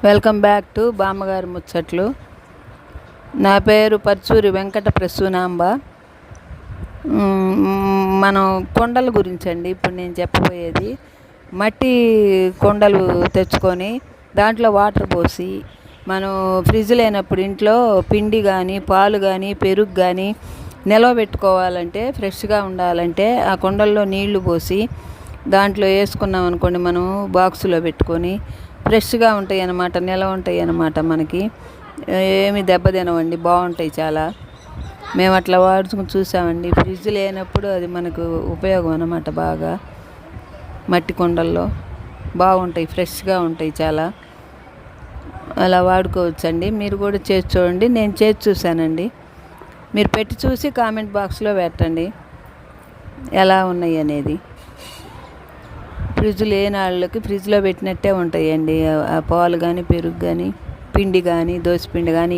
Welcome back to బామ్మగారి ముచ్చట్లు. నా పేరు పర్చూరి వెంకట ప్రసూనాంబ. మనం కొండల గురించి అండి ఇప్పుడు నేను చెప్పబోయేది. మట్టి కొండలు తెచ్చుకొని దాంట్లో వాటర్ పోసి మనం ఫ్రిడ్జ్ లేనప్పుడు ఇంట్లో పిండి కానీ పాలు కానీ పెరుగు కానీ నిల్వ పెట్టుకోవాలంటే, ఫ్రెష్గా ఉండాలంటే ఆ కొండల్లో నీళ్లు పోసి దాంట్లో వేసుకున్నాం అనుకోండి, మనం బాక్సులో పెట్టుకొని ఫ్రెష్గా ఉంటాయి అన్నమాట, నిల్వ ఉంటాయి అన్నమాట. మనకి ఏమి దెబ్బతినవండి, బాగుంటాయి చాలా. మేము అట్లా వాడుకుని చూసామండి. ఫ్రిడ్జ్ లేనప్పుడు అది మనకు ఉపయోగం అన్నమాట. బాగా మట్టి కొండల్లో బాగుంటాయి, ఫ్రెష్గా ఉంటాయి చాలా. అలా వాడుకోవచ్చండి. మీరు కూడా చేసి చూడండి. నేను చేసి చూశానండి. మీరు పెట్టి చూసి కామెంట్ బాక్స్లో పెట్టండి ఎలా ఉన్నాయి అనేది. ఫ్రిడ్జ్ లేని వాళ్ళకి ఫ్రిడ్జ్లో పెట్టినట్టే ఉంటాయండి. ఆ పాలు కానీ పెరుగు కానీ పిండి కానీ దోస పిండి కానీ